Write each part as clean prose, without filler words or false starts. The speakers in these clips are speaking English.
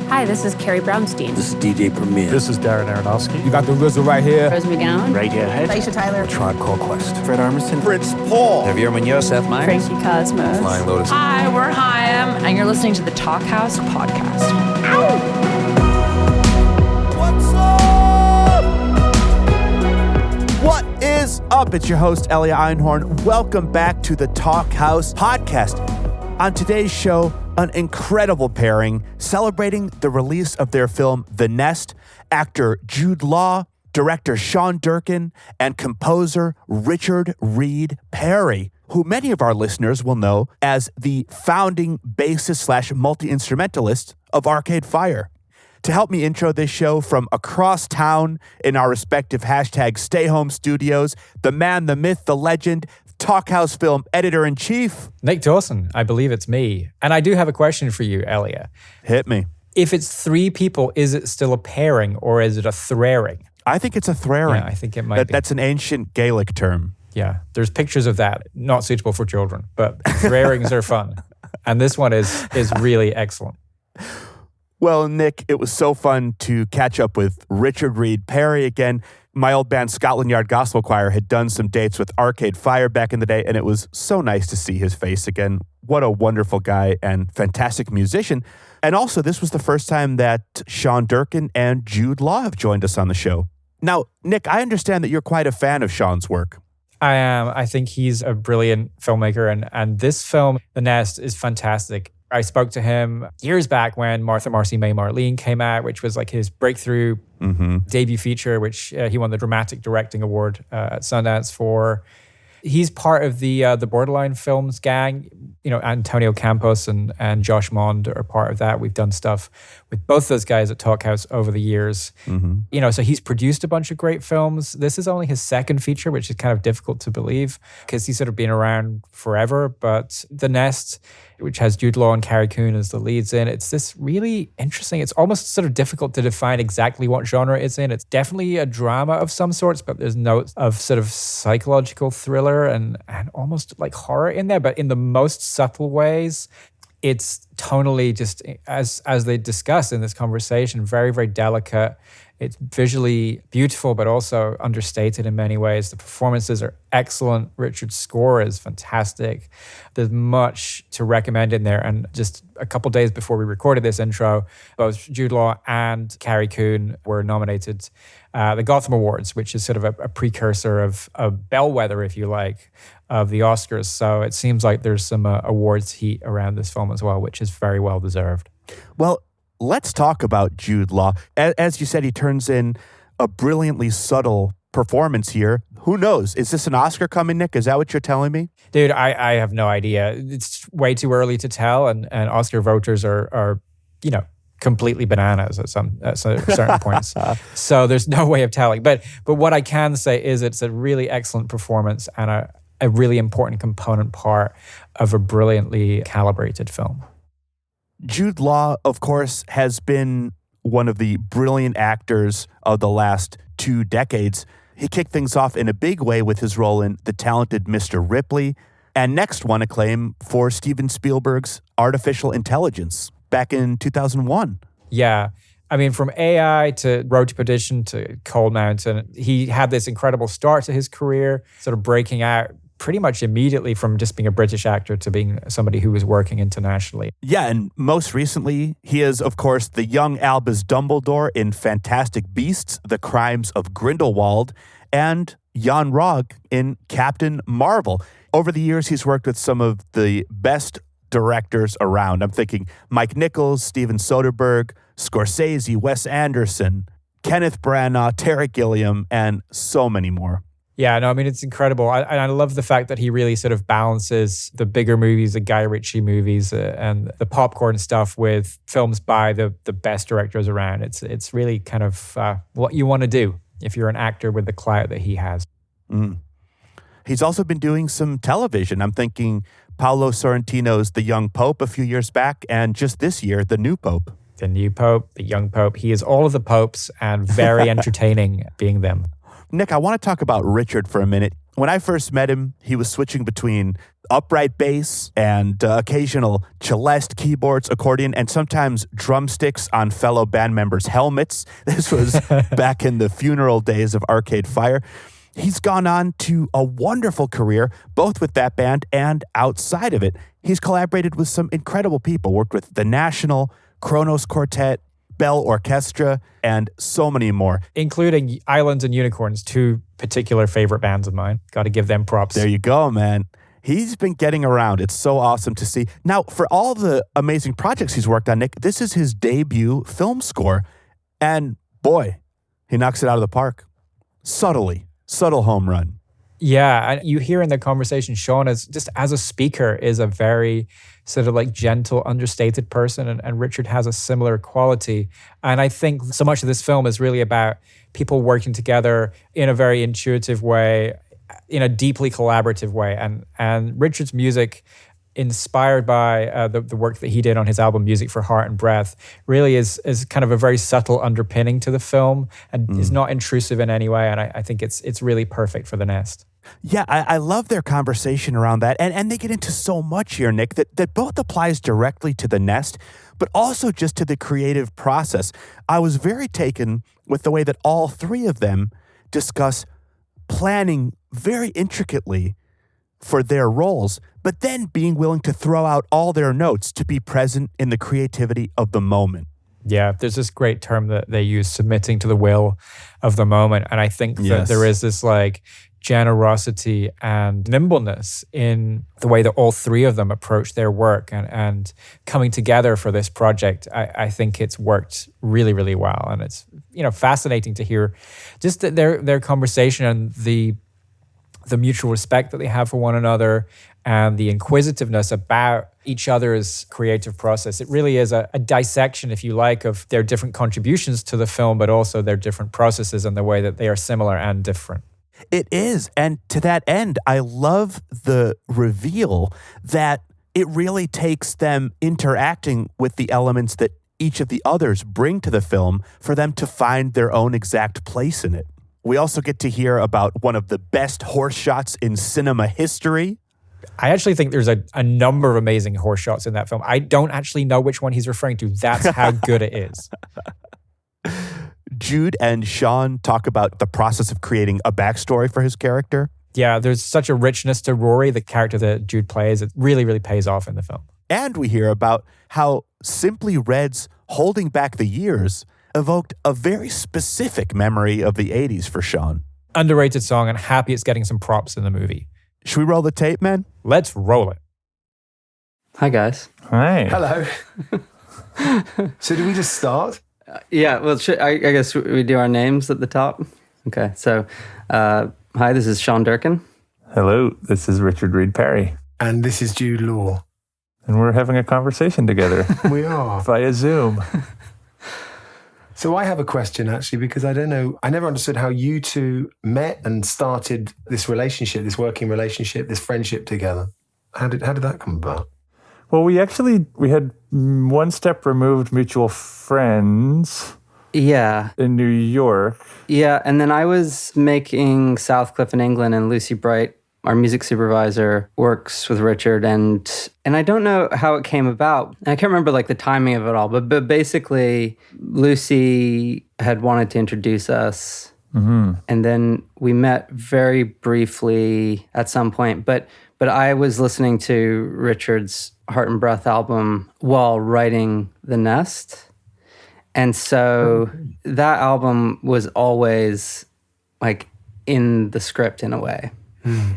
Hi, this is Carrie Brownstein. This is DJ Premier. This is Darren Aronofsky. You got the RZA right here. Rose McGowan. Radiohead. Aisha Tyler. Tribe Called Quest. Fred Armisen. Prince Paul. Javier Munoz. Seth Meyers. Frankie Cosmos. Flying Lotus. Hi, we're Chaim, and you're listening to the Talk House podcast. What's up? What is up? It's your host, Elia Einhorn. Welcome back to the Talk House podcast. On today's show, an incredible pairing celebrating the release of their film, The Nest, actor Jude Law, director Sean Durkin, and composer Richard Reed Parry, who many of our listeners will know as the founding bassist / multi-instrumentalist of Arcade Fire. To help me intro this show from across town in our respective hashtag Stay Home Studios, the man, the myth, the legend, Talkhouse Film Editor-in-Chief. Nick Dawson, I believe it's me. And I do have a question for you, Elia. Hit me. If it's three people, is it still a pairing or is it a thrairing? I think it's a thrairing. Yeah, I think it might be. That's an ancient Gaelic term. Yeah, there's pictures of that. Not suitable for children, but thrairings are fun. And this one is really excellent. Well, Nick, it was so fun to catch up with Richard Reed Parry again. My old band, Scotland Yard Gospel Choir, had done some dates with Arcade Fire back in the day, and it was so nice to see his face again. What a wonderful guy and fantastic musician. And also, this was the first time that Sean Durkin and Jude Law have joined us on the show. Now, Nick, I understand that you're quite a fan of Sean's work. I am. I think he's a brilliant filmmaker, and this film, The Nest, is fantastic. I spoke to him years back when Martha Marcy May Marlene came out, which was like his breakthrough debut feature, which he won the Dramatic Directing Award at Sundance for. He's part of the Borderline Films gang. You know, Antonio Campos and Josh Mond are part of that. We've done stuff with both those guys at Talkhouse over the years. You know, so he's produced a bunch of great films. This is only his second feature, which is kind of difficult to believe because he's sort of been around forever. But The Nest, which has Jude Law and Carrie Coon as the leads in, it's this really interesting, it's almost sort of difficult to define exactly what genre it's in. It's definitely a drama of some sorts, but there's notes of sort of psychological thriller and almost like horror in there, but in the most subtle ways. It's tonally just, as they discuss in this conversation, very, very delicate. It's visually beautiful, but also understated in many ways. The performances are excellent. Richard's score is fantastic. There's much to recommend in there. And just a couple days before we recorded this intro, both Jude Law and Carrie Coon were nominated the Gotham Awards, which is sort of a precursor of a bellwether, if you like, of the Oscars. So it seems like there's some awards heat around this film as well, which is very well deserved. Well, let's talk about Jude Law. As you said, he turns in a brilliantly subtle performance here. Who knows? Is this an Oscar coming, Nick? Is that what you're telling me? Dude, I have no idea. It's way too early to tell, and Oscar voters are you know, completely bananas at certain points. So there's no way of telling. But what I can say is it's a really excellent performance and a really important component part of a brilliantly calibrated film. Jude Law, of course, has been one of the brilliant actors of the last 2 decades. He kicked things off in a big way with his role in The Talented Mr. Ripley, and next won acclaim for Steven Spielberg's Artificial Intelligence back in 2001. Yeah. I mean, from AI to Road to Perdition to Cold Mountain, he had this incredible start to his career, sort of breaking out pretty much immediately from just being a British actor to being somebody who was working internationally. Yeah, and most recently, he is, of course, the young Albus Dumbledore in Fantastic Beasts, The Crimes of Grindelwald, and Jan Rog in Captain Marvel. Over the years, he's worked with some of the best directors around. I'm thinking Mike Nichols, Steven Soderbergh, Scorsese, Wes Anderson, Kenneth Branagh, Terry Gilliam, and so many more. Yeah, no, I mean, it's incredible. I love the fact that he really sort of balances the bigger movies, the Guy Ritchie movies, and the popcorn stuff with films by the best directors around. It's really kind of what you want to do if you're an actor with the clout that he has. He's also been doing some television. I'm thinking Paolo Sorrentino's The Young Pope a few years back, and just this year, The New Pope. The New Pope, The Young Pope. He is all of the popes and very entertaining being them. Nick, I want to talk about Richard for a minute. When I first met him, he was switching between upright bass and occasional celeste, keyboards, accordion, and sometimes drumsticks on fellow band members' helmets. This was back in the funeral days of Arcade Fire. He's gone on to a wonderful career, both with that band and outside of it. He's collaborated with some incredible people, worked with the National, Kronos Quartet, Bell Orchestra, and so many more. Including Islands and Unicorns, two particular favorite bands of mine. Got to give them props. There you go, man. He's been getting around. It's so awesome to see. Now, for all the amazing projects he's worked on, Nick, this is his debut film score. And boy, he knocks it out of the park. Subtle home run. Yeah, and you hear in the conversation, Sean is just as a speaker is a very sort of like gentle, understated person, and Richard has a similar quality. And I think so much of this film is really about people working together in a very intuitive way, in a deeply collaborative way. And Richard's music, inspired by the work that he did on his album Music for Heart and Breath, really is kind of a very subtle underpinning to the film and is not intrusive in any way. And I think it's really perfect for The Nest. Yeah, I love their conversation around that. And they get into so much here, Nick, that both applies directly to The Nest, but also just to the creative process. I was very taken with the way that all three of them discuss planning very intricately for their roles, but then being willing to throw out all their notes to be present in the creativity of the moment. Yeah, there's this great term that they use, submitting to the will of the moment. And I think that there is this like generosity and nimbleness in the way that all three of them approach their work and coming together for this project. I think it's worked really, really well. And it's, fascinating to hear just that their conversation and the mutual respect that they have for one another and the inquisitiveness about each other's creative process. It really is a dissection, if you like, of their different contributions to the film, but also their different processes and the way that they are similar and different. It is. And to that end, I love the reveal that it really takes them interacting with the elements that each of the others bring to the film for them to find their own exact place in it. We also get to hear about one of the best horse shots in cinema history. I actually think there's a number of amazing horse shots in that film. I don't actually know which one he's referring to. That's how good it is. Jude and Sean talk about the process of creating a backstory for his character. Yeah, there's such a richness to Rory, the character that Jude plays. It really, really pays off in the film. And we hear about how Simply Red's Holding Back the Years evoked a very specific memory of the 80s for Sean. Underrated song, and happy it's getting some props in the movie. Should we roll the tape, man? Let's roll it. Hi, guys. Hi. Hello. So do we just start? Yeah, well, I guess we do our names at the top. Okay, so hi, this is Sean Durkin. Hello, this is Richard Reed Parry. And this is Jude Law. And we're having a conversation together. We are. Via Zoom. So I have a question, actually, because I don't know, I never understood how you two met and started this relationship, this working relationship, this friendship together. How did that come about? Well, we had one step removed mutual friends. Yeah. In New York. Yeah, and then I was making Southcliffe in England, and Lucy Bright, our music supervisor, works with Richard, and I don't know how it came about. I can't remember like the timing of it all, but basically Lucy had wanted to introduce us, and then we met very briefly at some point. But I was listening to Richard's Heart and Breath album while writing The Nest, and so that album was always like in the script in a way.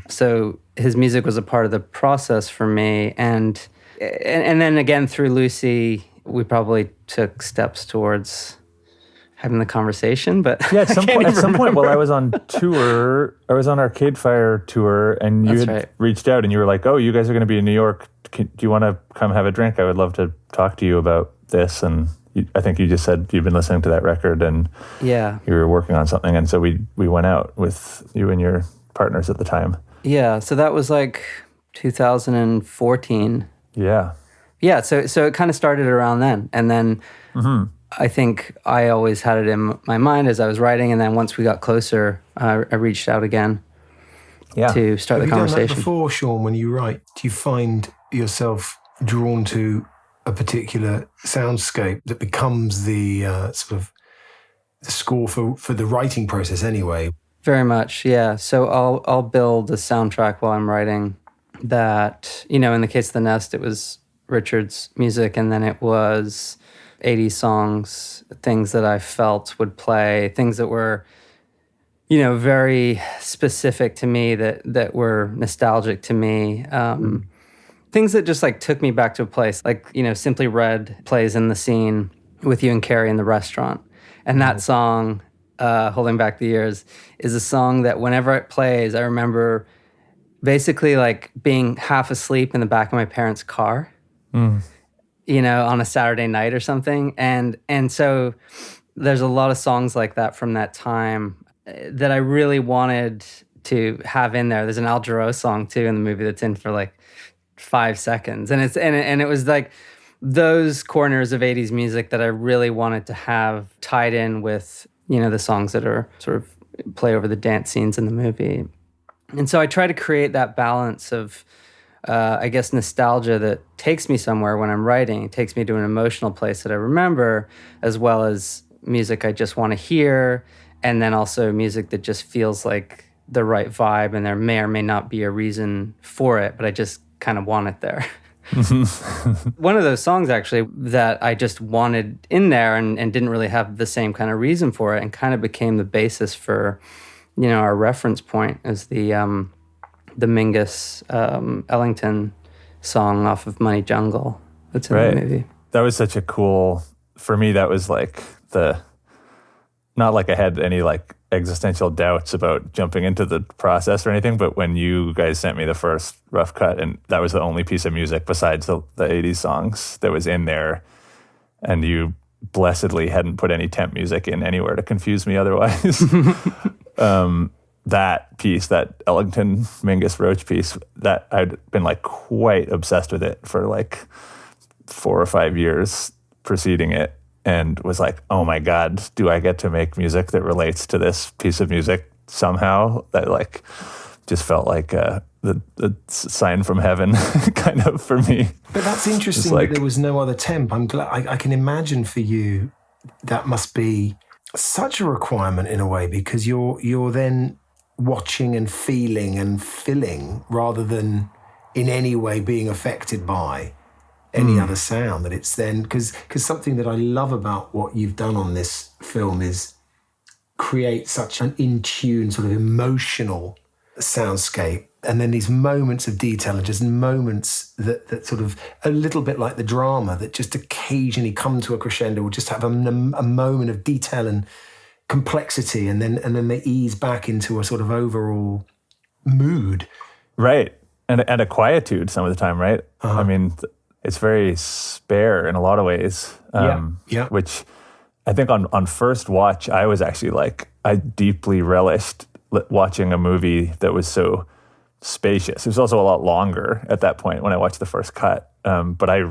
So his music was a part of the process for me. And then again, through Lucy, we probably took steps towards having the conversation. But yeah, at some point while I was on tour, I was on Arcade Fire tour, and you had reached out and you were like, oh, you guys are going to be in New York. Do you want to come have a drink? I would love to talk to you about this. And I think you just said you'd been listening to that record and you were working on something. And so we went out with you and your partners at the time. Yeah, so that was like 2014. Yeah. Yeah, so it kind of started around then. And then I think I always had it in my mind as I was writing, and then once we got closer, I reached out again. to start the conversation. Have you done that before, Sean, when you write? Do you find yourself drawn to a particular soundscape that becomes the sort of the score for the writing process anyway? Very much, yeah. So I'll build a soundtrack while I'm writing that, in the case of The Nest, it was Richard's music, and then it was 80s songs, things that I felt would play, things that were, very specific to me, that were nostalgic to me. Things that just like took me back to a place, like, Simply Red plays in the scene with you and Carrie in the restaurant. And that song, Holding Back the Years, is a song that whenever it plays, I remember basically like being half asleep in the back of my parents' car, on a Saturday night or something. And so there's a lot of songs like that from that time that I really wanted to have in there. There's an Al Jarreau song too in the movie that's in for like 5 seconds. And it was like those corners of 80s music that I really wanted to have tied in with, the songs that are sort of play over the dance scenes in the movie. And so I try to create that balance of, I guess, nostalgia that takes me somewhere when I'm writing. It takes me to an emotional place that I remember, as well as music I just want to hear, and then also music that just feels like the right vibe, and there may or may not be a reason for it, but I just kind of want it there. One of those songs, actually, that I just wanted in there and didn't really have the same kind of reason for it, and kind of became the basis for, our reference point, is the Mingus Ellington song off of Money Jungle that's in the movie. That was such a cool, for me, that was like not like I had any like existential doubts about jumping into the process or anything, but when you guys sent me the first rough cut, and that was the only piece of music besides the 80s songs that was in there, and you blessedly hadn't put any temp music in anywhere to confuse me otherwise. That piece, that Ellington Mingus Roach piece, that I'd been like quite obsessed with it for like 4 or 5 years preceding it, and was like, oh my God, do I get to make music that relates to this piece of music somehow? That like just felt like the sign from heaven kind of for me. But that's interesting that there was no other temp. I'm glad. I can imagine for you that must be such a requirement in a way, because you're then watching and feeling and filling rather than in any way being affected by any other sound. That it's then, because something that I love about what you've done on this film is create such an in-tune sort of emotional soundscape, and then these moments of detail and just moments that sort of a little bit like the drama that just occasionally come to a crescendo, or just have a moment of detail and complexity, and then they ease back into a sort of overall mood. Right. And a quietude some of the time, right? I mean, it's very spare in a lot of ways. Which I think on first watch, I was actually like, I deeply relished watching a movie that was so spacious. It was also a lot longer at that point when I watched the first cut. But I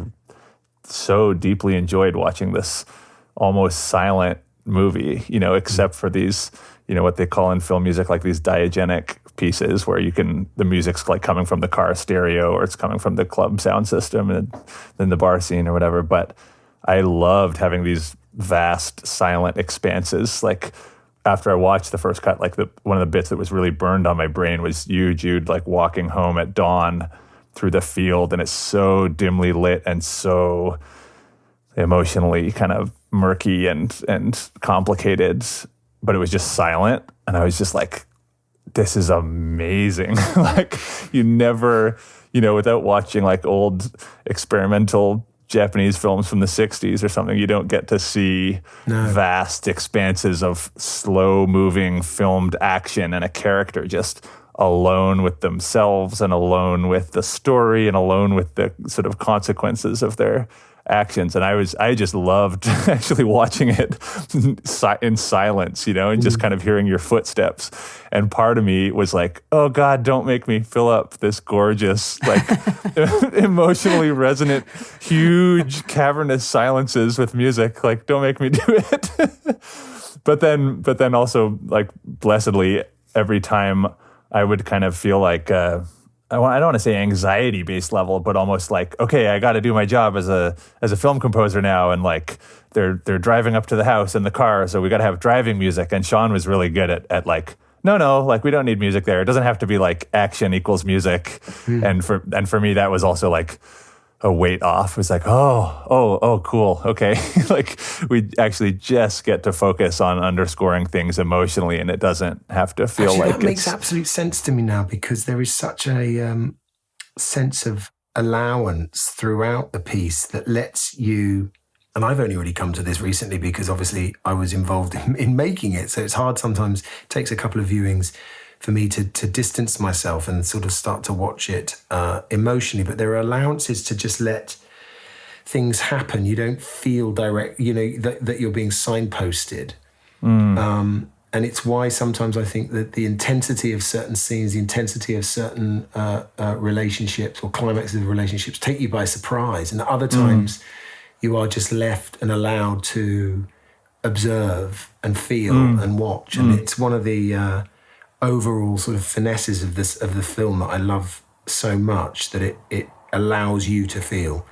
so deeply enjoyed watching this almost silent movie, except for these, what they call in film music, like these diegetic pieces where the music's like coming from the car stereo, or it's coming from the club sound system, and then the bar scene or whatever. But I loved having these vast silent expanses. Like after I watched the first cut, like one of the bits that was really burned on my brain was you, Jude, like walking home at dawn through the field, and it's so dimly lit and so emotionally kind of murky and complicated, but it was just silent. And I was just like, this is amazing. Like you never, without watching like old experimental Japanese films from the 60s or something, you don't get to see vast expanses of slow moving filmed action and a character just alone with themselves and alone with the story and alone with the sort of consequences of their actions. And I just loved actually watching it in silence, and just kind of hearing your footsteps. And part of me was like, oh God, don't make me fill up this gorgeous, like emotionally resonant, huge cavernous silences with music. Like, don't make me do it. But then also, like, blessedly, every time I would kind of feel like, I don't want to say anxiety-based level, but almost like, okay, I got to do my job as a film composer now, and like they're driving up to the house in the car, so we got to have driving music. And Sean was really good at like, no, like we don't need music there. It doesn't have to be like action equals music. And for me, that was also like a weight off. It was like, oh, cool, okay. Like we actually just get to focus on underscoring things emotionally, and it doesn't have to feel actually, like that makes absolute sense to me now, because there is such a sense of allowance throughout the piece that lets you. And I've only really come to this recently because obviously I was involved in making it. So it's hard sometimes, it takes a couple of viewings for me to distance myself and sort of start to watch it emotionally. But there are allowances to just let things happen. You don't feel direct, that you're being signposted. And it's why sometimes I think that the intensity of certain scenes, the intensity of certain relationships or climaxes of relationships take you by surprise. And other times, you are just left and allowed to observe and feel and watch. And it's one of the overall sort of finesses of the film that I love so much, that it allows you to feel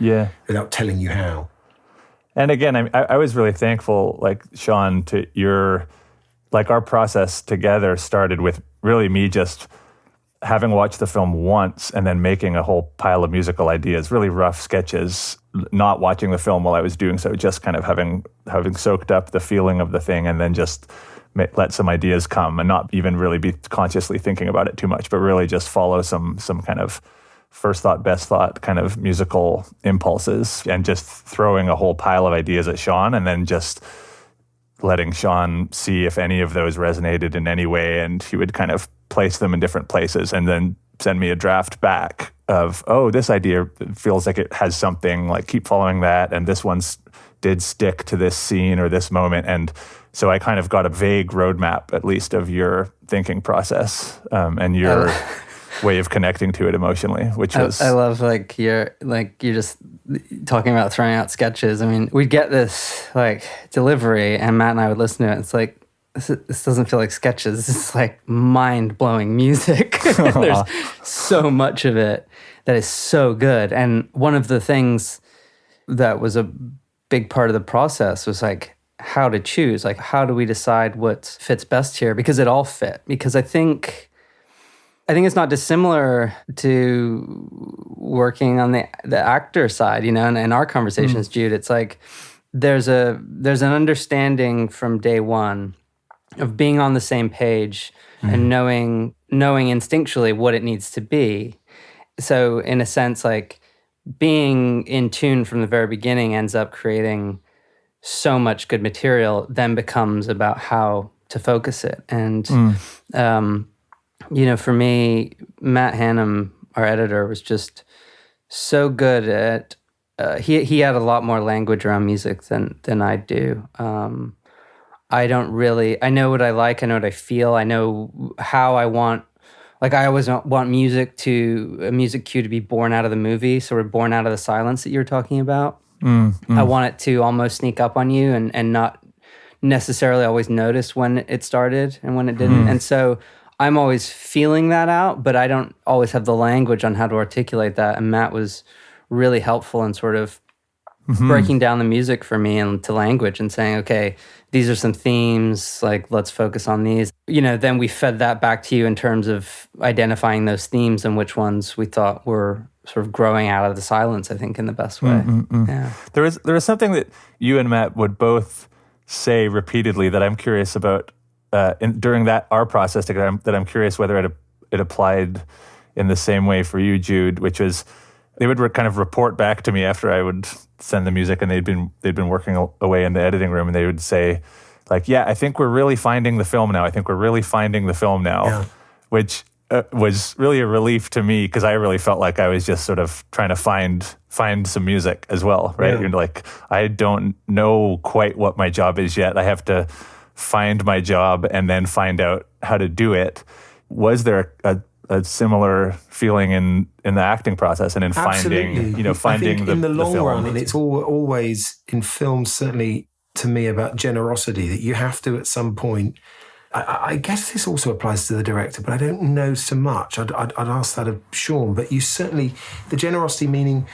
without telling you how. And again, I was really thankful, like Sean, to our process together started with really me just having watched the film once and then making a whole pile of musical ideas, really rough sketches, not watching the film while I was doing so, just kind of having soaked up the feeling of the thing, and then just let some ideas come and not even really be consciously thinking about it too much, but really just follow some kind of first thought, best thought kind of musical impulses, and just throwing a whole pile of ideas at Sean, and then just letting Sean see if any of those resonated in any way, and he would kind of place them in different places and then send me a draft back of, this idea feels like it has something, like keep following that, and this one's did stick to this scene or this moment. And so I kind of got a vague roadmap, at least, of your thinking process and your way of connecting to it emotionally, which was... I love you're just talking about throwing out sketches. I mean, we'd get this like delivery and Matt and I would listen to it. It's like, this doesn't feel like sketches. It's like mind-blowing music. There's so much of it that is so good. And one of the things that was a big part of the process was like how to choose. Like, how do we decide what fits best here? Because it all fit. Because I think it's not dissimilar to working on the actor side, and in our conversations, Jude. It's like there's an understanding from day one of being on the same page and knowing instinctually what it needs to be. So in a sense, like being in tune from the very beginning ends up creating so much good material, then becomes about how to focus it. And, for me, Matt Hannum, our editor, was just so good at, he had a lot more language around music than I do. I know what I like, I know what I feel, I know how I want, like I always want a music cue to be born out of the movie, sort of born out of the silence that you're talking about. I want it to almost sneak up on you and not necessarily always notice when it started and when it didn't. And so I'm always feeling that out, but I don't always have the language on how to articulate that. And Matt was really helpful in sort of breaking down the music for me into language and saying, okay, these are some themes, like let's focus on these. Then we fed that back to you in terms of identifying those themes and which ones we thought were sort of growing out of the silence, I think, in the best way. Yeah. There was something that you and Matt would both say repeatedly that I'm curious about during our process together, that I'm curious whether it applied in the same way for you, Jude, which was they would kind of report back to me after I would send the music, and they'd been working away in the editing room, and they would say, like, yeah, I think we're really finding the film now. Yeah. Which was really a relief to me, because I really felt like I was just sort of trying to find some music as well, right? Yeah. You're like, I don't know quite what my job is yet. I have to find my job and then find out how to do it. Was there a similar feeling in the acting process and in finding in the long film run? And it's always in films, certainly to me, about generosity, that you have to at some point I guess this also applies to the director, but I don't know so much. I'd ask that of Sean, but you certainly, the generosity meaning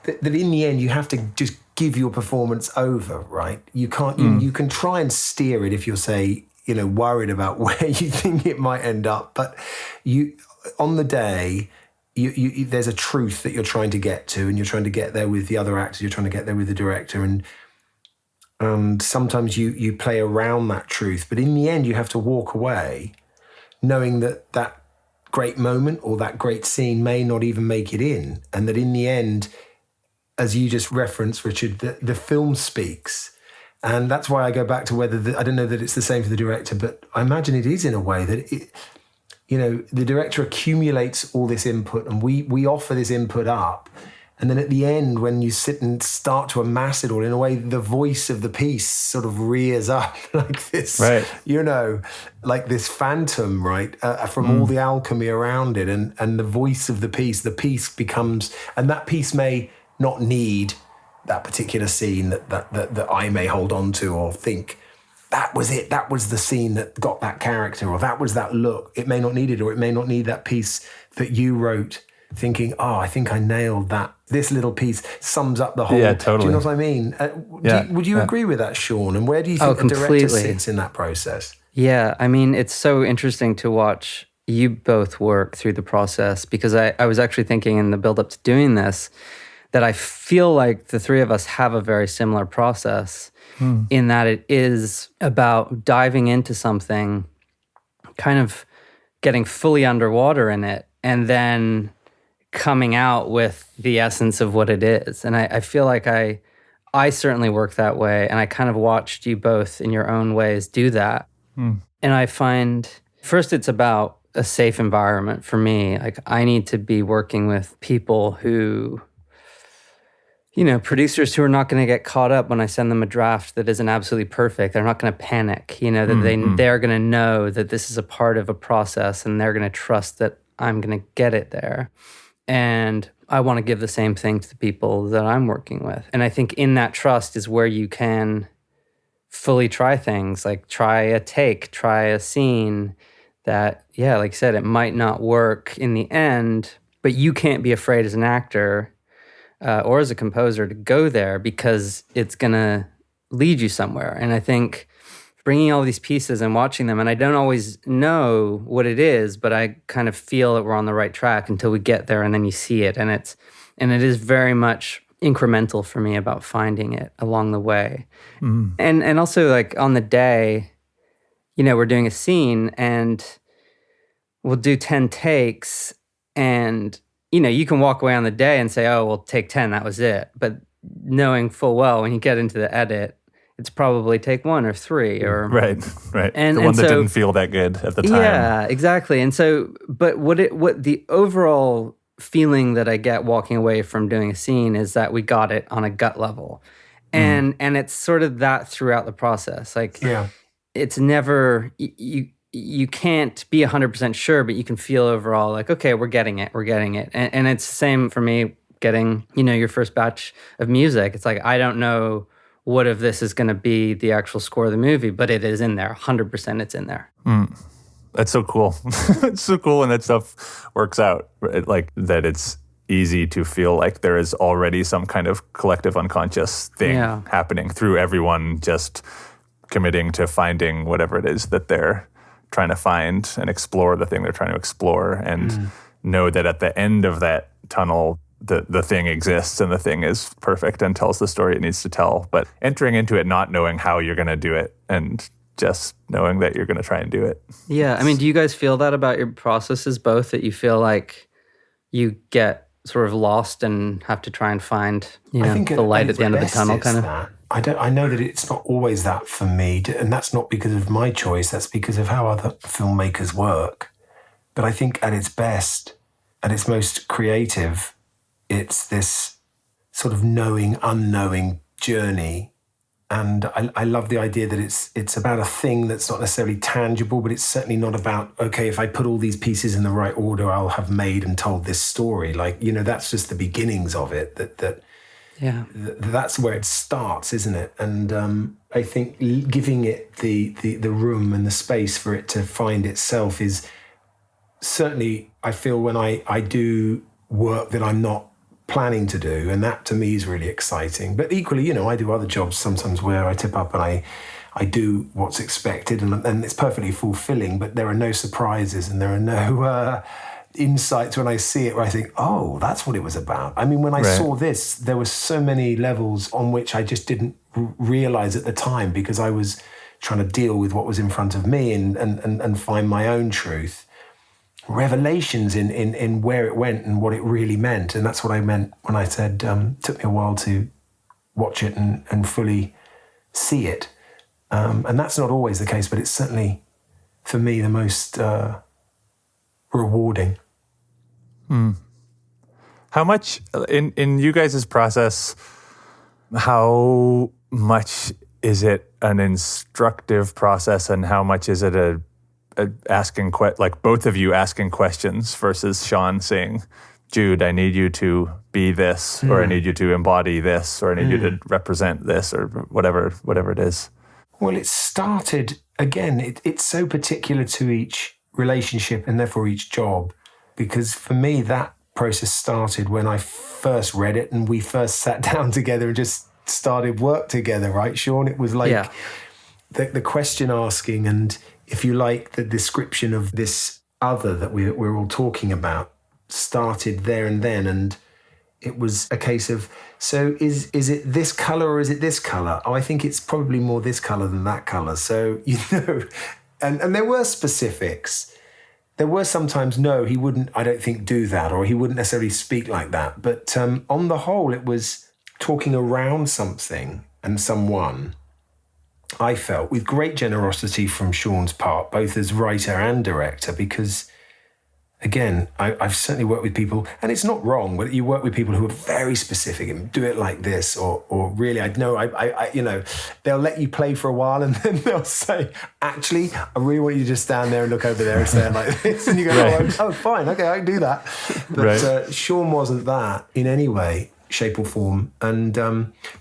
that in the end you have to just give your performance over, right? You can't, you can try and steer it if you're, say, worried about where you think it might end up, but on the day, there's a truth that you're trying to get to, and you're trying to get there with the other actors, you're trying to get there with the director, and sometimes you play around that truth, but in the end you have to walk away knowing that great moment or that great scene may not even make it in, and that in the end, as you just referenced, Richard, the film speaks. And that's why I go back to whether I don't know that it's the same for the director, but I imagine it is in a way that the director accumulates all this input, and we offer this input up. And then at the end, when you sit and start to amass it all, in a way, the voice of the piece sort of rears up like this, right. Like this phantom, right, from all the alchemy around it. And the voice of the piece becomes, and that piece may not need that particular scene that I may hold on to or think, that was it, that was the scene that got that character, or that was that look. It may not need it, or it may not need that piece that you wrote, thinking, I think I nailed that. This little piece sums up the whole. Yeah, totally. Do you know what I mean? Would you agree with that, Sean? And where do you think the director sits in that process? Yeah, I mean, it's so interesting to watch you both work through the process, because I was actually thinking in the build-up to doing this that I feel like the three of us have a very similar process in that it is about diving into something, kind of getting fully underwater in it, and then coming out with the essence of what it is. And I feel like I certainly work that way, and I kind of watched you both in your own ways do that. And I find, first, it's about a safe environment for me. Like, I need to be working with people who, producers who are not going to get caught up when I send them a draft that isn't absolutely perfect. They're not going to panic, that they're going to know that this is a part of a process, and they're going to trust that I'm going to get it there. And I want to give the same thing to the people that I'm working with. And I think in that trust is where you can fully try things, like try a take, try a scene that, like I said, it might not work in the end, but you can't be afraid as an actor or as a composer to go there, because it's going to lead you somewhere. And I think bringing all these pieces and watching them, and I don't always know what it is, but I kind of feel that we're on the right track until we get there, and then you see it. And it is very much incremental for me about finding it along the way. And also, like, on the day, we're doing a scene and we'll do 10 takes, and you can walk away on the day and say, oh, well, take 10, that was it. But knowing full well when you get into the edit, it's probably take 1 or 3 or right. And the one that didn't feel that good at the time. Yeah, exactly. And so, but what the overall feeling that I get walking away from doing a scene is that we got it on a gut level, and it's sort of that throughout the process. Like, it's never you can't be 100% sure, but you can feel overall like, okay, we're getting it, and it's the same for me getting your first batch of music. It's like, I don't know what if this is going to be the actual score of the movie, but it is in there. 100% it's in there. That's so cool. It's so cool when that stuff works out. Like, that it's easy to feel like there is already some kind of collective unconscious thing happening through everyone just committing to finding whatever it is that they're trying to find, and explore the thing they're trying to explore, and know that at the end of that tunnel, the thing exists, and the thing is perfect and tells the story it needs to tell. But entering into it not knowing how you're going to do it, and just knowing that you're going to try and do it. Yeah. I mean, do you guys feel that about your processes both, that you feel like you get sort of lost and have to try and find the light at the end of the tunnel kind of? That. I know that it's not always that for me, and that's not because of my choice, that's because of how other filmmakers work. But I think at its best, at its most creative, it's this sort of knowing, unknowing journey. And I love the idea that it's about a thing that's not necessarily tangible, but it's certainly not about, okay, if I put all these pieces in the right order, I'll have made and told this story. Like, that's just the beginnings of it. That's where it starts, isn't it? And I think giving it the room and the space for it to find itself is certainly, I feel, when I do work that I'm not planning to do, and that to me is really exciting. But equally, I do other jobs sometimes where I tip up and I do what's expected, and it's perfectly fulfilling, but there are no surprises and there are no insights when I see it where I think, oh, that's what it was about. I mean, when I saw this, there were so many levels on which I just didn't realize at the time, because I was trying to deal with what was in front of me and find my own truth. Revelations in where it went and what it really meant. And that's what I meant when I said it took me a while to watch it and fully see it. And that's not always the case, but it's certainly, for me, the most rewarding. How much, in you guys' process, how much is it an instructive process, and how much is it a asking, like both of you asking questions versus Sean saying, Jude, I need you to be this, or I need you to embody this, or I need you to represent this, or whatever it is? Well, it started, again, it's so particular to each relationship and therefore each job, because for me, that process started when I first read it and we first sat down together and just started work together, right, Sean? It was like the question asking, and if you like, the description of this other that we're all talking about started there and then. And it was a case of, so is it this color or is it this color? Oh, I think it's probably more this color than that color. So, and there were specifics. There were sometimes, no, he wouldn't, I don't think, do that, or he wouldn't necessarily speak like that. But on the whole, it was talking around something and someone, I felt, with great generosity from Sean's part, both as writer and director, because, again, I've certainly worked with people, and it's not wrong, but you work with people who are very specific and do it like this, or really, I they'll let you play for a while and then they'll say, actually, I really want you to just stand there and look over there and say it like this. And you go, oh, fine, okay, I can do that. But Sean wasn't that in any way, shape or form. And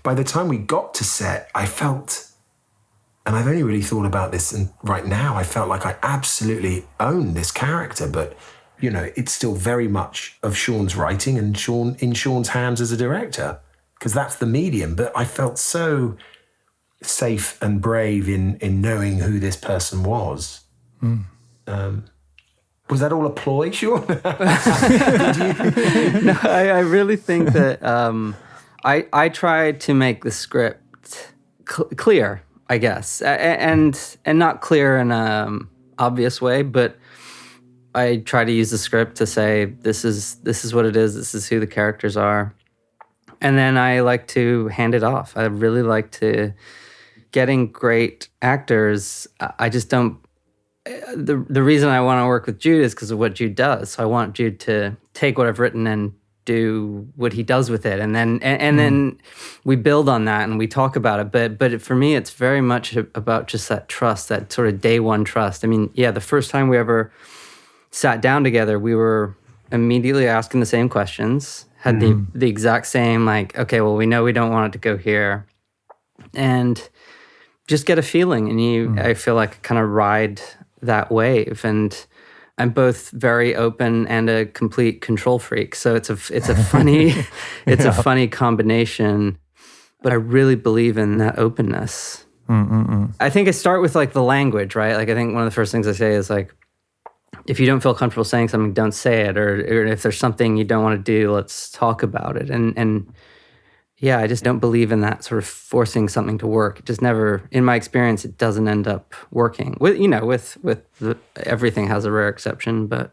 by the time we got to set, I felt, and I've only really thought about this, and right now I felt like I absolutely own this character, but it's still very much of Sean's writing and in Sean's hands as a director, because that's the medium. But I felt so safe and brave in knowing who this person was. Was that all a ploy, Sean? No, I really think that I tried to make the script clear, I guess, and not clear in an obvious way, but I try to use the script to say, this is what it is, this is who the characters are. And then I like to hand it off. I really like to, getting great actors, I just don't, the reason I want to work with Jude is because of what Jude does. So I want Jude to take what I've written and do what he does with it. And then we build on that and we talk about it. But for me, it's very much about just that trust, that sort of day one trust. I mean, the first time we ever sat down together, we were immediately asking the same questions, had the exact same, like, okay, well, we know we don't want it to go here. And just get a feeling. And I feel like kind of ride that wave. And I'm both very open and a complete control freak. So it's a funny, a funny combination, but I really believe in that openness. I think I start with like the language, right? Like I think one of the first things I say is like, if you don't feel comfortable saying something, don't say it. Or if there's something you don't want to do, let's talk about it. And I just don't believe in that sort of forcing something to work. It just never, in my experience, it doesn't end up working. With everything has a rare exception, but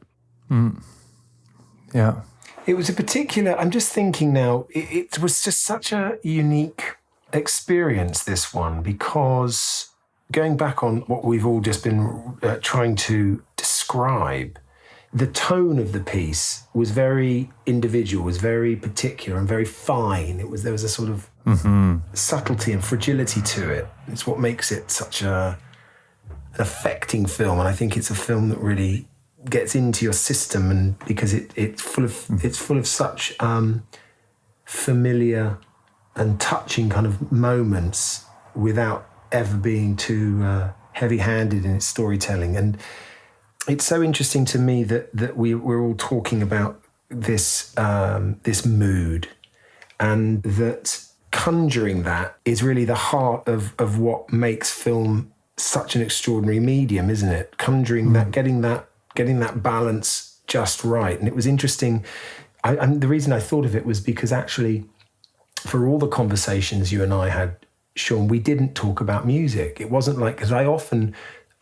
yeah, it was a particular. I'm just thinking now. It was just such a unique experience, this one, because going back on what we've all just been trying to describe, the tone of the piece was very individual, was very particular and very fine. There was a sort of subtlety and fragility to it. It's what makes it such an affecting film, and I think it's a film that really gets into your system, and because it's full of such familiar and touching kind of moments without ever being too heavy-handed in its storytelling. And it's so interesting to me that we're all talking about this mood, and that conjuring that is really the heart of what makes film such an extraordinary medium, isn't it? Conjuring that, getting that balance just right. And it was interesting. And the reason I thought of it was because actually, for all the conversations you and I had, Sean, we didn't talk about music. It wasn't like, because I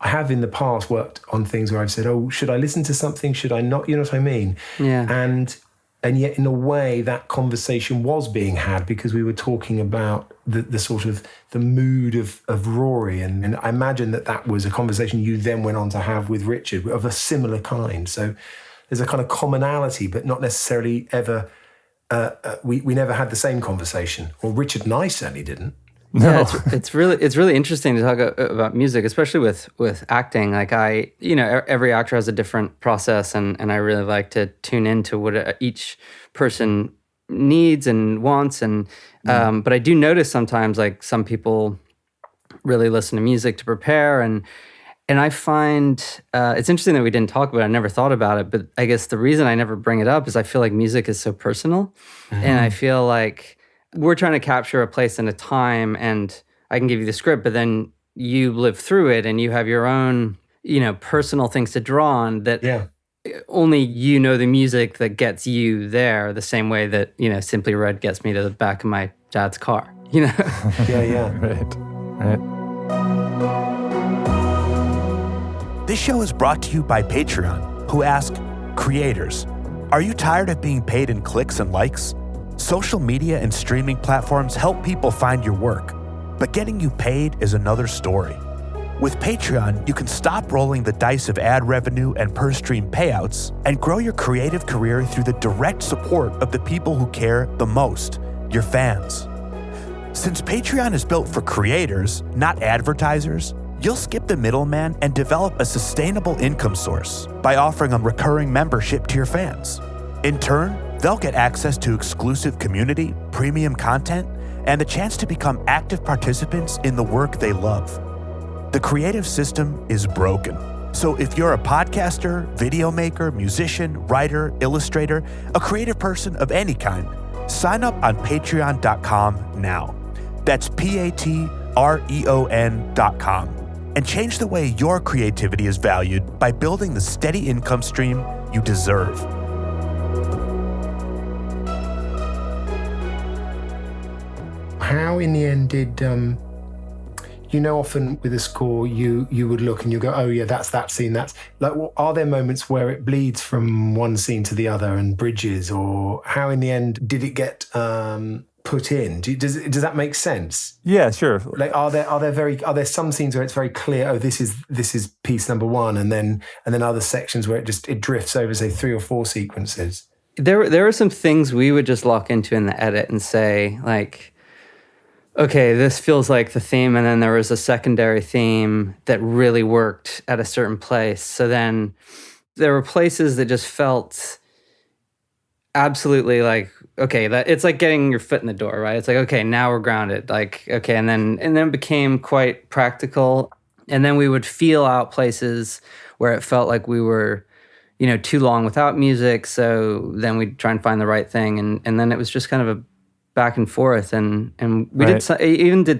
have in the past worked on things where I've said, oh, should I listen to something? Should I not? You know what I mean? Yeah. And yet, in a way, that conversation was being had because we were talking about the sort of the mood of Rory. And I imagine that was a conversation you then went on to have with Richard of a similar kind. So there's a kind of commonality, but not necessarily ever, we never had the same conversation. Well, Richard and I certainly didn't. No. Yeah, it's really interesting to talk about music, especially with acting. Like every actor has a different process, and I really like to tune into what each person needs and wants. And but I do notice sometimes, like, some people really listen to music to prepare, and I find it's interesting that we didn't talk about it. I never thought about it, but I guess the reason I never bring it up is I feel like music is so personal, and I feel like we're trying to capture a place and a time, and I can give you the script, but then you live through it and you have your own, personal things to draw on that only you know the music that gets you there, the same way that, Simply Red gets me to the back of my dad's car, Yeah. Right. This show is brought to you by Patreon, who ask, creators, are you tired of being paid in clicks and likes? Social media and streaming platforms help people find your work, but getting you paid is another story. With Patreon, you can stop rolling the dice of ad revenue and per-stream payouts and grow your creative career through the direct support of the people who care the most, your fans. Since Patreon is built for creators, not advertisers, you'll skip the middleman and develop a sustainable income source by offering a recurring membership to your fans. In turn, they'll get access to exclusive community, premium content, and the chance to become active participants in the work they love. The creative system is broken. So if you're a podcaster, video maker, musician, writer, illustrator, a creative person of any kind, sign up on patreon.com now. That's patreon.com. And change the way your creativity is valued by building the steady income stream you deserve. How in the end did, often with a score, you would look and you go, oh yeah, that's that scene. That's like, are there moments where it bleeds from one scene to the other and bridges, or how in the end did it get put in? Does that make sense? Yeah, sure. Like, are there some scenes where it's very clear, oh, this is piece number one, and then other sections where it drifts over, say, 3 or 4 sequences? There are some things we would just lock into in the edit and say, like, okay, this feels like the theme, and then there was a secondary theme that really worked at a certain place. So then there were places that just felt absolutely like, okay, that it's like getting your foot in the door, right? It's like, okay, now we're grounded. Like, okay, and then it became quite practical. And then we would feel out places where it felt like we were, too long without music. So then we'd try and find the right thing. And then it was just kind of a back and forth, and we did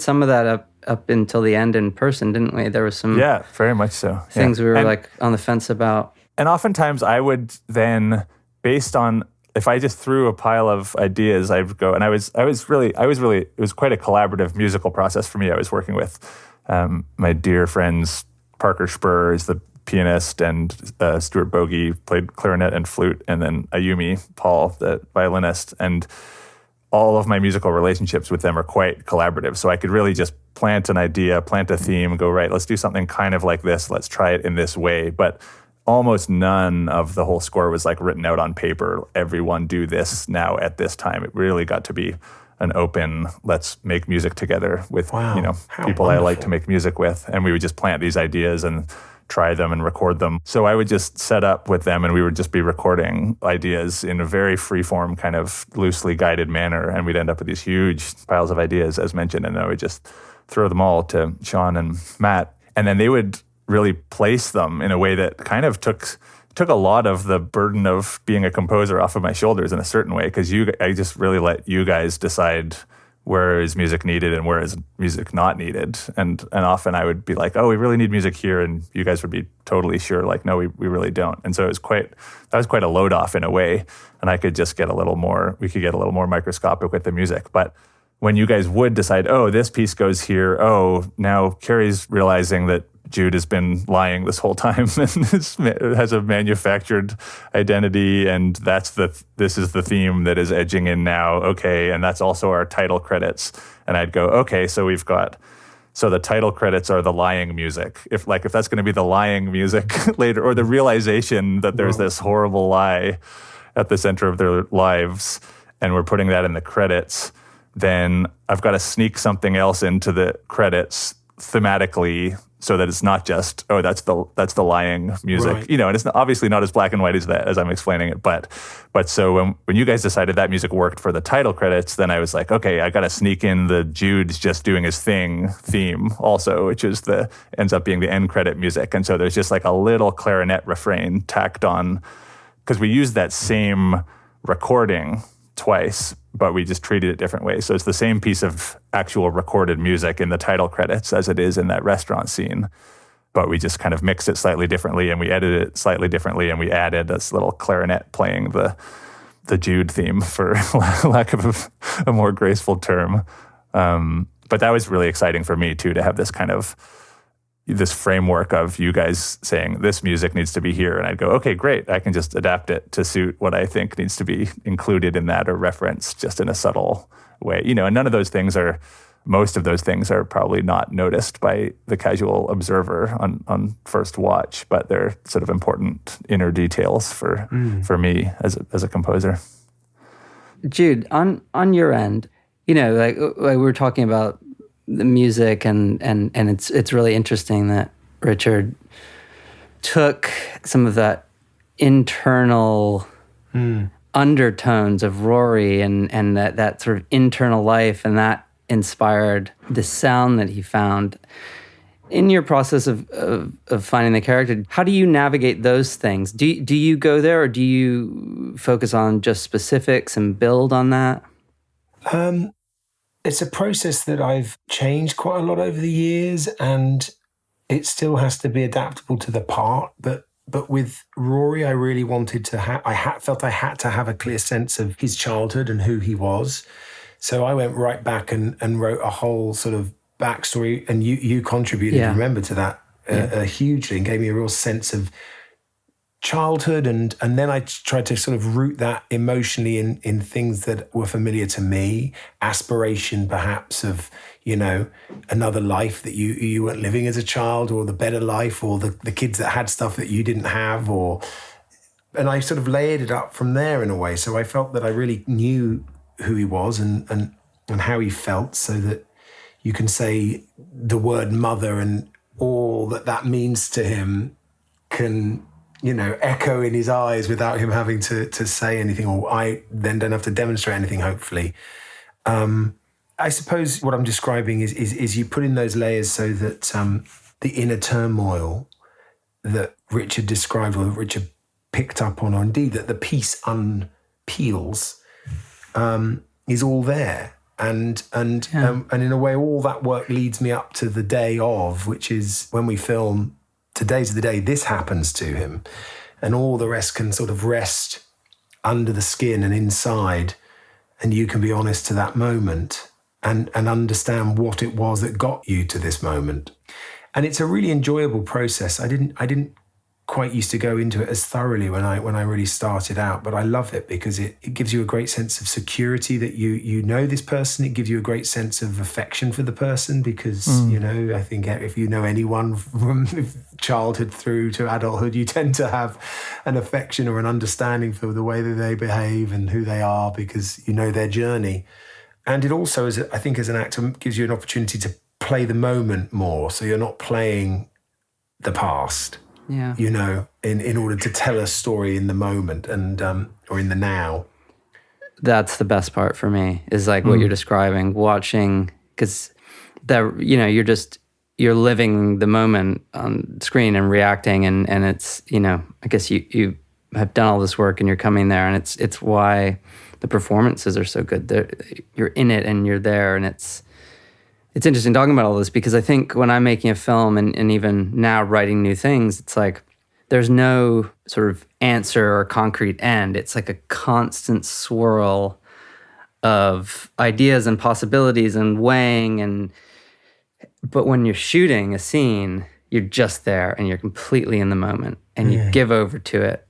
some of that up until the end in person, didn't we? There was some very much so things we were like on the fence about. And oftentimes I would then, based on, if I just threw a pile of ideas, I would go, and I was really, it was quite a collaborative musical process for me. I was working with my dear friends, Parker Spur is the pianist, and Stuart Bogey played clarinet and flute, and then Ayumi Paul, the violinist, and all of my musical relationships with them are quite collaborative. So I could really just plant an idea, plant a theme, go, right, let's do something kind of like this. Let's try it in this way. But almost none of the whole score was like written out on paper. Everyone do this now at this time. It really got to be an open, let's make music together with, people I like to make music with. And we would just plant these ideas and try them and record them. So I would just set up with them, and we would just be recording ideas in a very free-form, kind of loosely guided manner, and we'd end up with these huge piles of ideas, as mentioned, and I would just throw them all to Sean and Matt. And then they would really place them in a way that kind of took a lot of the burden of being a composer off of my shoulders in a certain way, because I just really let you guys decide where is music needed and where is music not needed. And often I would be like, oh, we really need music here. And you guys would be totally sure, like, no, we really don't. And so that was quite a load off in a way. And we could get a little more microscopic with the music. But when you guys would decide, oh, this piece goes here. Oh, now Carrie's realizing that Jude has been lying this whole time and has a manufactured identity, and this is the theme that is edging in now. Okay, and that's also our title credits. And I'd go, okay, so the title credits are the lying music. If that's going to be the lying music later, or the realization that there's this horrible lie at the center of their lives, and we're putting that in the credits, then I've got to sneak something else into the credits thematically, so that it's not just, oh, that's the lying music, right. And it's obviously not as black and white as that, as I'm explaining it. But so when you guys decided that music worked for the title credits, then I was like, okay, I got to sneak in the Jude's just doing his thing theme also, which is ends up being the end credit music. And so there's just like a little clarinet refrain tacked on, because we used that same recording twice, but we just treated it different ways. So it's the same piece of actual recorded music in the title credits as it is in that restaurant scene, but we just kind of mixed it slightly differently, and we edited it slightly differently, and we added this little clarinet playing the Jude theme, for lack of a more graceful term. But that was really exciting for me too, to have this framework of you guys saying this music needs to be here, and I'd go, okay, great, I can just adapt it to suit what I think needs to be included in that or referenced just in a subtle way. And most of those things are probably not noticed by the casual observer on first watch, but they're sort of important inner details for me as a composer. Jude, on your end, like we were talking about the music, and it's really interesting that Richard took some of that internal undertones of Rory and that sort of internal life, and that inspired the sound that he found. In your process of finding the character, how do you navigate those things? Do you go there, or do you focus on just specifics and build on that? It's a process that I've changed quite a lot over the years, and it still has to be adaptable to the part. But with Rory, I really wanted to felt I had to have a clear sense of his childhood and who he was. So I went right back and wrote a whole sort of backstory, and you contributed, remember, to that hugely, and gave me a real sense of childhood, and then I tried to sort of root that emotionally in things that were familiar to me, aspiration perhaps of, another life that you weren't living as a child, or the better life, or the kids that had stuff that you didn't have, and I sort of layered it up from there in a way. So I felt that I really knew who he was and how he felt, so that you can say the word mother and all that means to him can echo in his eyes without him having to say anything, or I then don't have to demonstrate anything, hopefully. I suppose what I'm describing is you put in those layers so that the inner turmoil that Richard described, or that Richard picked up on, or indeed that the piece unpeels, is all there. And in a way, all that work leads me up to the day of, which is when we film Today's the Day this happens to him, and all the rest can sort of rest under the skin and inside, and you can be honest to that moment and understand what it was that got you to this moment. And it's a really enjoyable process. I didn't quite used to go into it as thoroughly when I really started out, but I love it because it gives you a great sense of security that you know this person. It gives you a great sense of affection for the person because, I think if you know anyone from childhood through to adulthood, you tend to have an affection or an understanding for the way that they behave and who they are because you know their journey. And it also, I think as an actor, gives you an opportunity to play the moment more. So you're not playing the past. Yeah. In order to tell a story in the moment and or in the now. That's the best part for me, is like what you're describing, watching, because that, you're living the moment on screen and reacting, and it's, I guess you have done all this work and you're coming there, and it's why the performances are so good. You're in it and you're there, and it's interesting talking about all this, because I think when I'm making a film and even now writing new things, it's like there's no sort of answer or concrete end. It's like a constant swirl of ideas and possibilities and weighing, but when you're shooting a scene, you're just there and you're completely in the moment and you give over to it,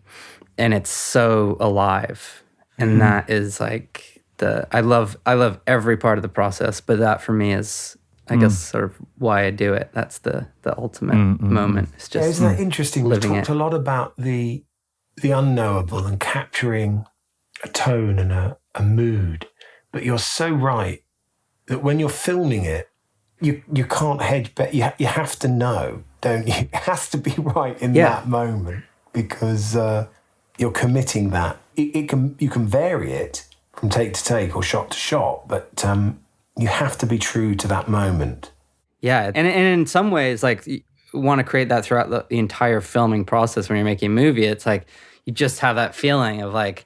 and it's so alive. And that is like I love every part of the process, but that for me is, I guess, sort of why I do it. That's the ultimate moment. It's just isn't that interesting? We talked a lot about the unknowable and capturing a tone and a mood, but you're so right that when you're filming it, you can't hedge bet. You have to know, don't you? It has to be right in that moment, because you're committing that. You can vary it from take to take or shot to shot, but you have to be true to that moment. Yeah, and in some ways, like, you want to create that throughout the entire filming process. When you're making a movie, it's like you just have that feeling of like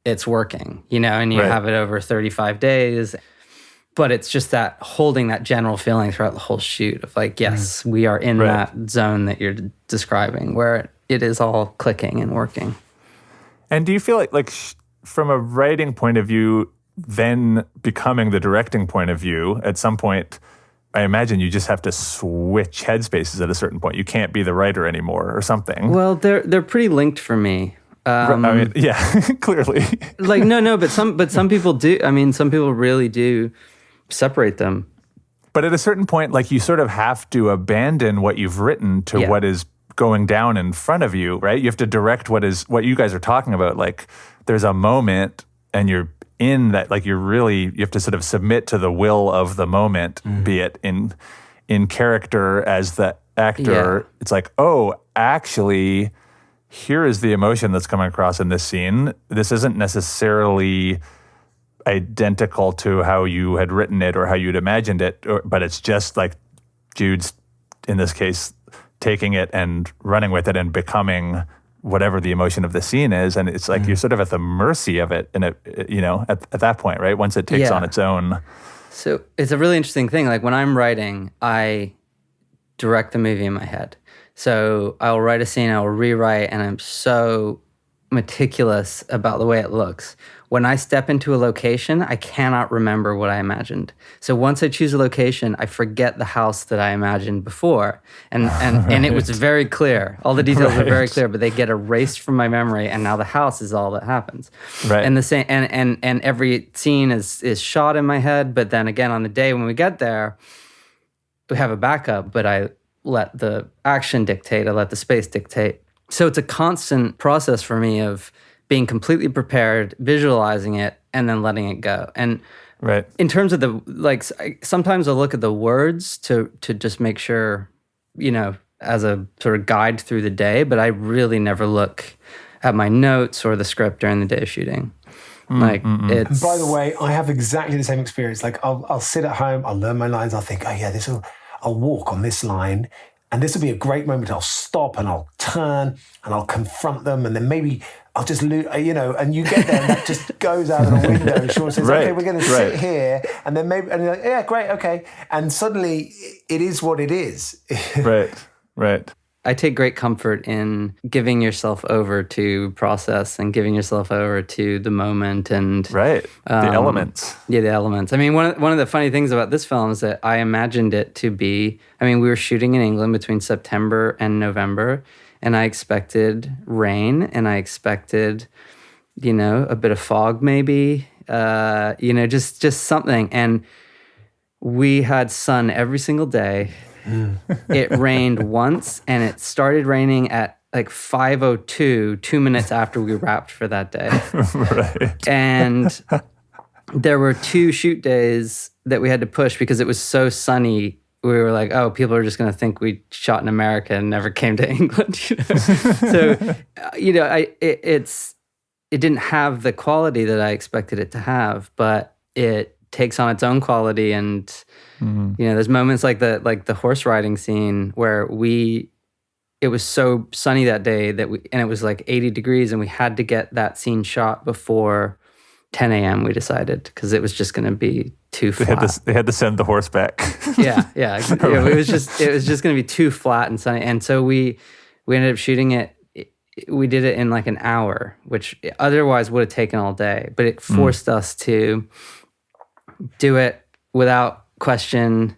it's working, and you have it over 35 days. But it's just that holding that general feeling throughout the whole shoot of like, yes, we are in that zone that you're describing, where it is all clicking and working. And do you feel like from a writing point of view, then becoming the directing point of view, at some point, I imagine you just have to switch headspaces at a certain point. You can't be the writer anymore or something. Well, they're pretty linked for me. I mean, yeah, clearly. Like, no, but some people do. I mean, some people really do separate them. But at a certain point, like, you sort of have to abandon what you've written to what is going down in front of you, right? You have to direct what you guys are talking about. Like, there's a moment and you're in that, like, you have to sort of submit to the will of the moment, be it in character as the actor. Yeah. It's like, oh, actually, here is the emotion that's coming across in this scene. This isn't necessarily identical to how you had written it or how you'd imagined it, but it's just like Jude's, in this case, taking it and running with it and becoming whatever the emotion of the scene is. And it's like you're sort of at the mercy of it, and at that point, right? Once it takes on its own. So it's a really interesting thing. Like, when I'm writing, I direct the movie in my head. So I'll write a scene, I'll rewrite, and I'm so meticulous about the way it looks. When I step into a location, I cannot remember what I imagined. So once I choose a location, I forget the house that I imagined before. And it was very clear. All the details were very clear, but they get erased from my memory, and now the house is all that happens. Right. And the same and every scene is shot in my head, but then again, on the day when we get there, we have a backup, but I let the action dictate, I let the space dictate. So it's a constant process for me of being completely prepared, visualizing it, and then letting it go. And in terms of sometimes I'll look at the words to just make sure, as a sort of guide through the day, but I really never look at my notes or the script during the day of shooting. It's... And by the way, I have exactly the same experience. Like, I'll sit at home, I'll learn my lines, I'll think, oh yeah, I'll walk on this line, and this will be a great moment. I'll stop and I'll turn and I'll confront them, and then maybe I'll just lose, and you get there and that just goes out of the window. And Sean says, okay, we're going to sit here, and then maybe, and you're like, yeah, great, okay. And suddenly it is what it is. Right. I take great comfort in giving yourself over to process and giving yourself over to the moment and the elements. Yeah, the elements. I mean, one of the funny things about this film is that I imagined it to be. I mean, we were shooting in England between September and November, and I expected rain, and I expected, a bit of fog, maybe, just something. And we had sun every single day. It rained once, and it started raining at like 5:02, 2 minutes after we wrapped for that day. Right. And there were 2 shoot days that we had to push because it was so sunny. We were like, oh, people are just going to think we shot in America and never came to England. So, it didn't have the quality that I expected it to have, but it takes on its own quality, and There's moments like the horse riding scene where it was so sunny that day and it was like 80 degrees and we had to get that scene shot before 10 a.m. we decided, because it was just going to be too flat. They had to send the horse back. yeah. It was just going to be too flat and sunny. And so we ended up shooting it. We did it in like an hour, which otherwise would have taken all day, but it forced us to do it without question.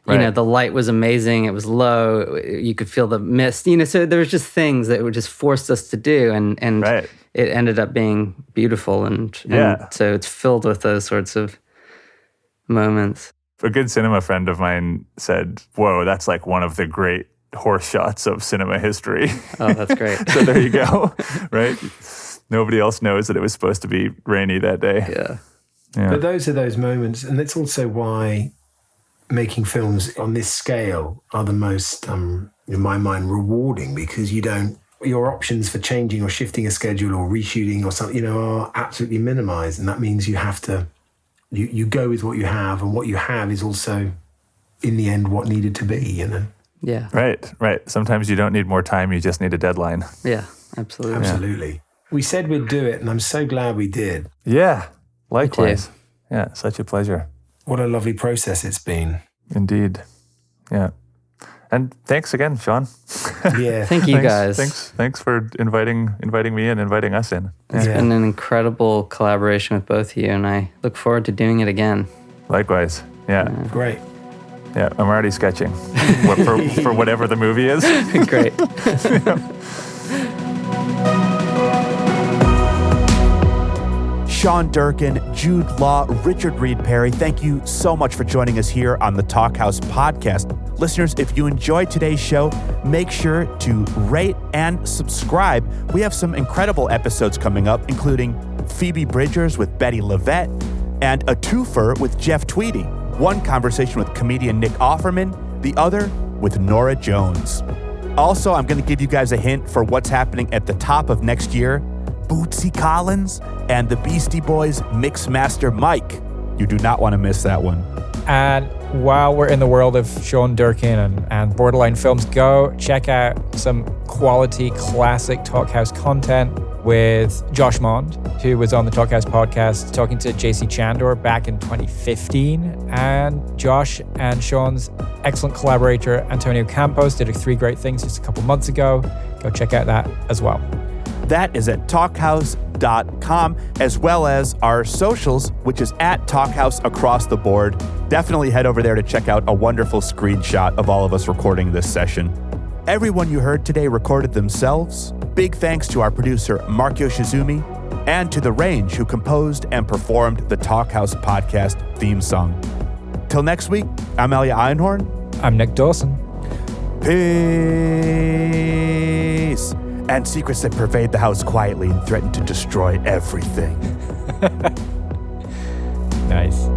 Right. The light was amazing. It was low. You could feel the mist. So there was just things that were just forced us to do, and Right. it ended up being beautiful. And so it's filled with those sorts of moments. A good cinema friend of mine said, "Whoa, that's like one of the great horse shots of cinema history." Oh, that's great. So there you go. Right? Nobody else knows that it was supposed to be rainy that day. Yeah. But those are those moments, and it's also why making films on this scale are the most, in my mind, rewarding, because your options for changing or shifting a schedule or reshooting or something, are absolutely minimized. And that means you have to, you go with what you have, and what you have is also, in the end, what needed to be, Yeah. Right. Sometimes you don't need more time, you just need a deadline. Yeah, absolutely. Absolutely. Yeah. We said we'd do it, and I'm so glad we did. Yeah, likewise. Yeah, such a pleasure. What a lovely process it's been. Indeed. Yeah. And thanks again, Sean. Yeah. Thank you guys. Thanks for inviting me and inviting us in. It's been an incredible collaboration with both of you, and I look forward to doing it again. Likewise. Yeah. Great. Yeah, I'm already sketching for whatever the movie is. Great. Sean Durkin, Jude Law, Richard Reed Parry, thank you so much for joining us here on the Talk House podcast. Listeners, if you enjoyed today's show, make sure to rate and subscribe. We have some incredible episodes coming up, including Phoebe Bridgers with Betty Lavette and a twofer with Jeff Tweedy. One conversation with comedian Nick Offerman, the other with Nora Jones. Also, I'm going to give you guys a hint for what's happening at the top of next year. Bootsy Collins and the Beastie Boys Mixmaster Mike. You do not want to miss that one. And while we're in the world of Sean Durkin and Borderline Films, go check out some quality classic Talkhouse content with Josh Mond, who was on the Talkhouse podcast talking to JC Chandor back in 2015. And Josh and Sean's excellent collaborator, Antonio Campos, did 3 great things just a couple months ago. Go check out that as well. That is at talkhouse.com, as well as our socials, which is at Talkhouse across the board. Definitely head over there to check out a wonderful screenshot of all of us recording this session. Everyone you heard today recorded themselves. Big thanks to our producer, Mark Yoshizumi, and to The Range, who composed and performed the Talkhouse podcast theme song. Till next week, I'm Elia Einhorn. I'm Nick Dawson. Peace. And secrets that pervade the house quietly and threaten to destroy everything. Nice.